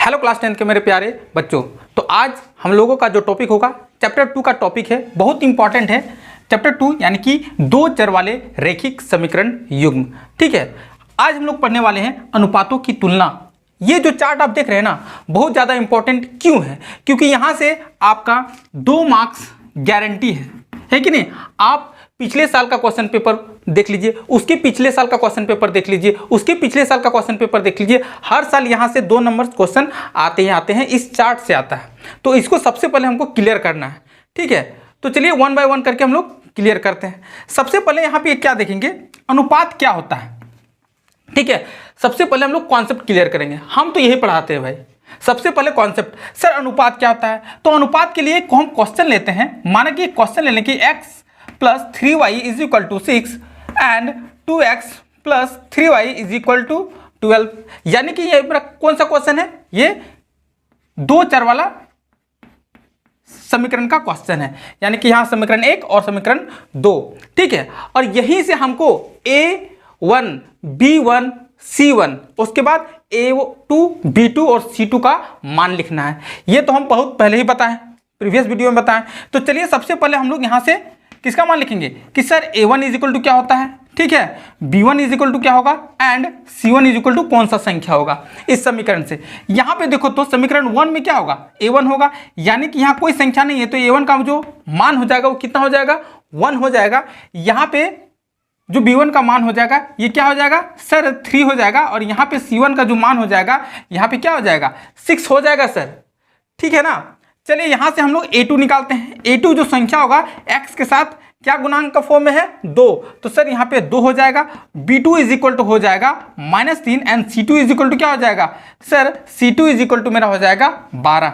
Hello class 10 के मेरे प्यारे बच्चों। तो आज हम लोगों का जो टॉपिक होगा चैप्टर 2 का टॉपिक है, बहुत इंपॉर्टेंट है। चैप्टर 2 यानी कि दो चर वाले रैखिक समीकरण युग्म। ठीक है, आज हम लोग पढ़ने वाले हैं अनुपातों की तुलना। ये जो चार्ट आप देख रहे हैं ना, बहुत ज़्यादा इंपॉर्टेंट क्यों है? क्योंकि यहाँ से आपका 2 मार्क्स गारंटी है कि नहीं। आप पिछले साल का क्वेश्चन पेपर देख लीजिए, उसके पिछले साल का क्वेश्चन पेपर देख लीजिए, उसके पिछले साल का क्वेश्चन पेपर देख लीजिए। हर साल यहाँ से 2 नंबर क्वेश्चन आते हैं, इस चार्ट से आता है। तो इसको सबसे पहले हमको क्लियर करना है। ठीक है, तो चलिए 1 बाय 1 करके हम लोग क्लियर करते हैं। सबसे पहले यहाँ पे क्या देखेंगे, अनुपात क्या होता है। ठीक है, सबसे पहले हम लोग कॉन्सेप्ट क्लियर करेंगे। हम तो यही पढ़ाते हैं भाई। सबसे पहले कॉन्सेप्ट, सर अनुपात क्या होता है। तो अनुपात के लिए हम क्वेश्चन लेते हैं। माना कि क्वेश्चन लेने की x + 3y = 6 and 2x + 3y = 12। यानी कि ये मेरा कौन सा क्वेश्चन है, ये दो चर वाला समीकरण का क्वेश्चन है। यानी कि यहां समीकरण 1 और समीकरण 2। ठीक है, और यहीं से हमको a1 b1 c1 उसके बाद a2 b2 और c2 का मान लिखना है। ये तो हम बहुत पहले ही बताएं, प्रीवियस वीडियो में बताएं। तो चलिए सबसे पहले हम लोग यहां से किसका मान लिखेंगे कि सर a1 = क्या होता है। ठीक है, b1 = क्या होगा एंड c1 = कौन सा संख्या होगा इस समीकरण से। यहां पे देखो तो समीकरण 1 में क्या होगा, a1 होगा। यानी कि यहां कोई संख्या नहीं है, तो a1 का जो मान हो जाएगा वो कितना हो जाएगा, 1 हो जाएगा। यहां पे जो b1 का मान हो जाएगा ये क्या हो जाएगा सर, 3 हो जाएगा। और यहाँ पे c1 का जो मान हो जाएगा यहाँ पे क्या हो जाएगा, 6 हो जाएगा सर। ठीक है ना। चलिए यहाँ से हम लोग a2 निकालते हैं। a2 जो संख्या होगा x के साथ क्या गुणांक का फॉर्म में है, 2। तो सर यहाँ पे 2 हो जाएगा। b2 = हो जाएगा -3 एंड c2 = क्या हो जाएगा सर, c2 = मेरा हो जाएगा 12।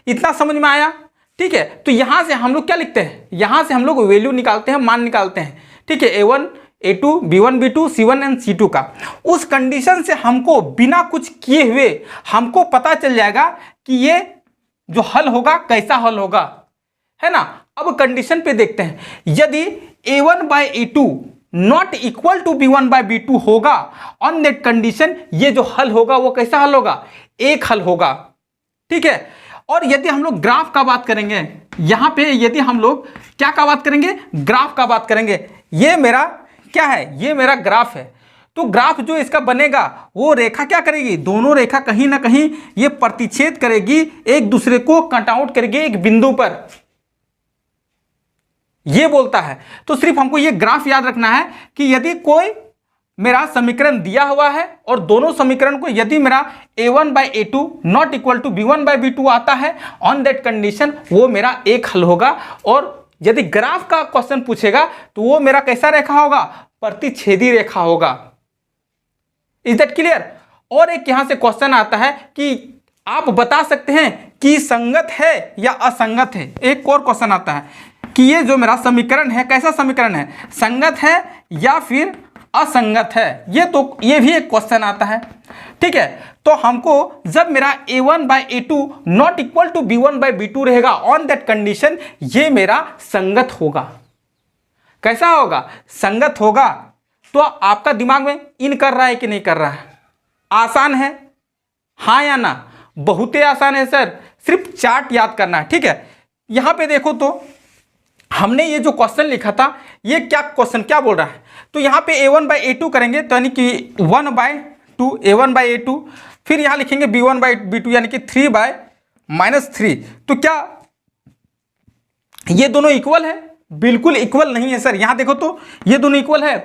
इतना समझ में आया। ठीक है, तो यहाँ से हम लोग क्या लिखते हैं, यहाँ से हम लोग वैल्यू निकालते हैं, मान निकालते हैं। ठीक है, a1 a2 b1 b2 c1 and c2 का। उस कंडीशन से हमको बिना कुछ किए हुए हमको पता चल जाएगा कि ये जो हल होगा कैसा हल होगा, है ना। अब कंडीशन पे देखते हैं, यदि a1/a2 not equal to b1/b2 होगा, ऑन दैट कंडीशन ये जो हल होगा वो कैसा हल होगा, एक हल होगा। ठीक है, और यदि हम लोग ग्राफ का बात करेंगे, यहां पे यदि हम लोग क्या का बात करेंगे, ग्राफ का बात करेंगे। ये मेरा क्या है, ये मेरा ग्राफ है। तो ग्राफ जो इसका बनेगा वो रेखा क्या करेगी, दोनों रेखा कहीं ना कहीं ये प्रतिच्छेद करेगी, एक दूसरे को कट आउट करेगी एक बिंदु पर, ये बोलता है। तो सिर्फ हमको ये ग्राफ याद रखना है कि यदि कोई मेरा समीकरण दिया हुआ है और दोनों समीकरण को यदि मेरा a1/a2 not equal to b1/b2 आता है, ऑन दैट कंडीशन वो मेरा एक हल होगा। और यदि ग्राफ का क्वेश्चन पूछेगा तो वो मेरा कैसा रेखा होगा, प्रतिच्छेदी रेखा होगा। Is that clear. और एक यहां से क्वेश्चन आता है कि आप बता सकते हैं कि संगत है या असंगत है। एक और क्वेश्चन आता है कि ये जो मेरा समीकरण है कैसा समीकरण है, संगत है या फिर असंगत है। ये भी एक क्वेश्चन आता है। ठीक है, तो हमको जब मेरा a1/a2 not equal to b1/b2 रहेगा, ऑन दैट कंडीशन ये मेरा संगत होगा। कैसा होगा, संगत होगा। तो आपका दिमाग में इन कर रहा है कि नहीं कर रहा है, आसान है हाँ या ना, बहुत ही आसान है सर, सिर्फ चार्ट याद करना है। ठीक है, यहां पे देखो तो हमने ये जो क्वेश्चन लिखा था ये क्या क्वेश्चन क्या बोल रहा है। तो यहाँ पे a1/a2 करेंगे तो यानी कि 1/2 a1/a2, फिर यहाँ लिखेंगे b1/b2 यानी कि 3/-3। तो क्या ये दोनों इक्वल है, बिल्कुल इक्वल नहीं है सर। यहाँ देखो तो ये दोनों इक्वल है,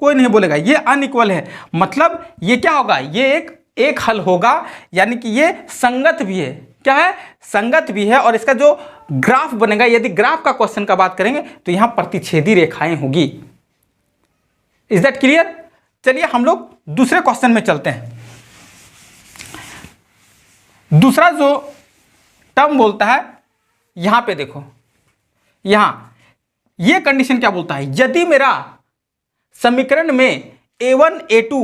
कोई नहीं बोलेगा ये अनइक्वल है। मतलब ये क्या होगा, ये एक हल होगा, यानी कि ये संगत भी है। क्या है, संगत भी है। और इसका जो ग्राफ बनेगा, यदि ग्राफ का क्वेश्चन का बात करेंगे तो यहां प्रतिच्छेदी रेखाएं होगी। Is that clear. चलिए हम लोग दूसरे क्वेश्चन में चलते हैं। दूसरा जो टर्म बोलता है, यहां पे देखो, यहां ये कंडीशन क्या बोलता है, यदि मेरा समीकरण में a1 a2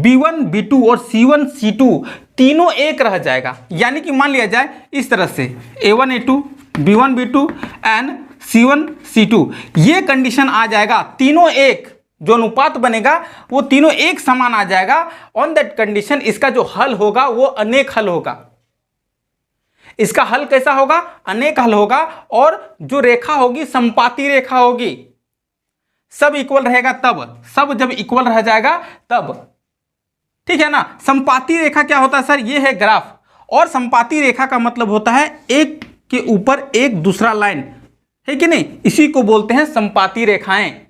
b1 b2 और c1 c2 तीनों एक रह जाएगा। यानी कि मान लिया जाए इस तरह से a1 a2 b1 b2 and c1 c2, ये कंडीशन आ जाएगा, तीनों एक, जो अनुपात बनेगा वो तीनों एक समान आ जाएगा। ऑन दैट कंडीशन इसका जो हल होगा वो अनेक हल होगा। इसका हल कैसा होगा? अनेक हल होगा, और जो रेखा होगी संपाती रेखा होगी, सब इक्वल रहेगा तब, सब जब इक्वल रह जाएगा तब, ठीक है ना। संपाती रेखा क्या होता है सर? ये है ग्राफ, और संपाती रेखा का मतलब होता है एक के ऊपर एक दूसरा लाइन, है कि नहीं, इसी को बोलते हैं संपाती रेखाएं।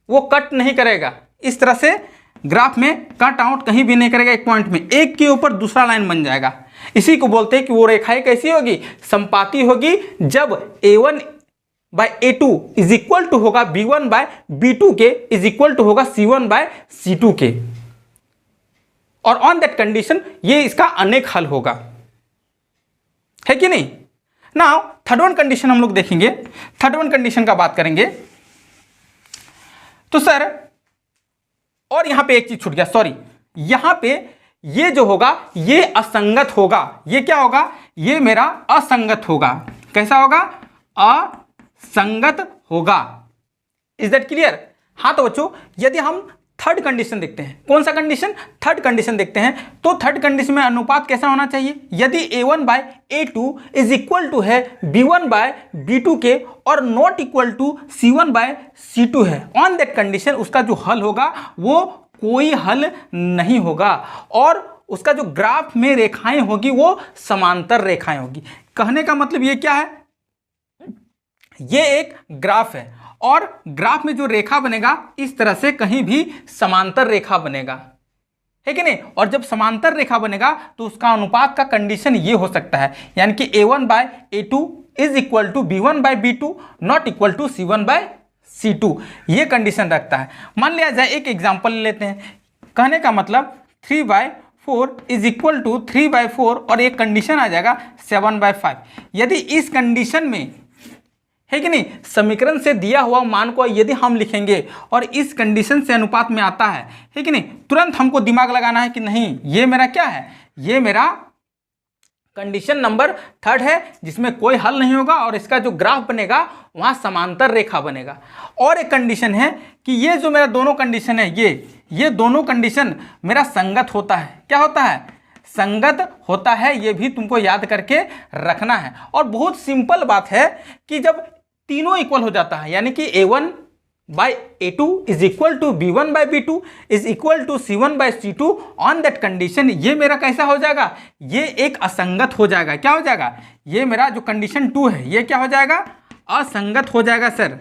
वो कट नहीं करेगा, इस तरह से ग्राफ में कट आउट कहीं भी नहीं करेगा, एक पॉइंट में एक के ऊपर दूसरा लाइन बन जाएगा। इसी को बोलते हैं कि वो रेखाएं कैसी होगी? संपाती होगी, जब a1 by a2 is equal to होगा b1 बाय b2 के, इज इक्वल टू होगा c1 बाय c2 के, और ऑन दैट कंडीशन ये इसका अनेक हल होगा, है कि नहीं। नाउ थर्ड वन कंडीशन हम लोग देखेंगे, थर्ड वन कंडीशन का बात करेंगे। तो सर, और यहां पे एक चीज छूट गया, सॉरी, यहां पे ये जो होगा ये असंगत होगा। ये क्या होगा? ये मेरा असंगत होगा। कैसा होगा? असंगत होगा। Is that clear? हाँ, तो बच्चों यदि हम थर्ड कंडीशन देखते हैं, कौन सा कंडीशन? थर्ड कंडीशन देखते हैं, तो थर्ड कंडीशन में अनुपात कैसा होना चाहिए? यदि a1 by a2 is equal to है b1 बाय b2 के, और not equal to c1 by c2 है, ऑन दैट कंडीशन उसका जो हल होगा वो कोई हल नहीं होगा, और उसका जो ग्राफ में रेखाएं होगी वो समांतर रेखाएं होगी। कहने का मतलब ये क्या है? ये एक ग्राफ है, और ग्राफ में जो रेखा बनेगा इस तरह से कहीं भी समांतर रेखा बनेगा, है कि नहीं। और जब समांतर रेखा बनेगा तो उसका अनुपात का कंडीशन ये हो सकता है, यानी कि a1 by a2 is equal to b1 by b2 not equal to c1 by c2, ये कंडीशन रखता है। मान लिया जाए, एक एग्जांपल लेते हैं, कहने का मतलब 3/4 इज इक्वल टू 3/4, और एक कंडीशन आ जाएगा 7/5। यदि इस कंडीशन में, है कि नहीं, समीकरण से दिया हुआ मान को यदि हम लिखेंगे और इस कंडीशन से अनुपात में आता है कि नहीं, तुरंत हमको दिमाग लगाना है कि नहीं, ये मेरा क्या है? ये मेरा कंडीशन नंबर थर्ड है, जिसमें कोई हल नहीं होगा, और इसका जो ग्राफ बनेगा वहां समांतर रेखा बनेगा। और एक कंडीशन है कि ये जो मेरा दोनों कंडीशन है, ये दोनों कंडीशन मेरा संगत होता है। क्या होता है? संगत होता है। ये भी तुमको याद करके रखना है। और बहुत सिंपल बात है कि जब तीनों इक्वल हो जाता है, यानी कि a1 by a2 is equal to b1 by b2 is equal to c1 by c2, on that condition ये मेरा कैसा हो जाएगा? ये एक असंगत हो जाएगा। क्या हो जाएगा? ये मेरा जो कंडीशन 2 है ये क्या हो जाएगा? असंगत हो जाएगा सर,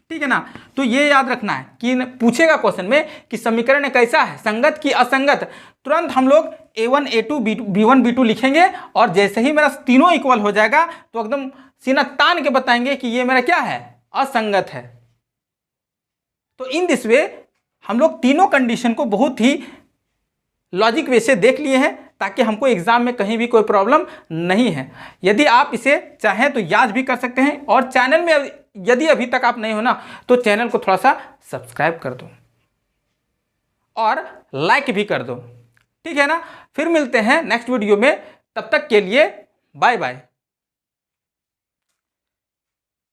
ठीक है ना। तो ये याद रखना है कि पूछेगा क्वेश्चन में कि समीकरण कैसा है, संगत की असंगत, तुरंत हम लोग a1 a2 b1 b2 लिखेंगे, और जैसे ही मेरा तीनों इक्वल हो जाएगा तो एकदम सीना तान के बताएंगे कि ये मेरा क्या है? असंगत है। तो इन दिस वे हम लोग तीनों कंडीशन को बहुत ही लॉजिक वे से देख लिए हैं, ताकि हमको एग्जाम में कहीं भी कोई प्रॉब्लम नहीं है। यदि आप इसे चाहें तो याद भी कर सकते हैं, और चैनल में यदि अभी तक आप नहीं हो ना, तो चैनल को थोड़ा सा सब्सक्राइब कर दो और लाइक भी कर दो, ठीक है ना। फिर मिलते हैं नेक्स्ट वीडियो में, तब तक के लिए बाय बाय।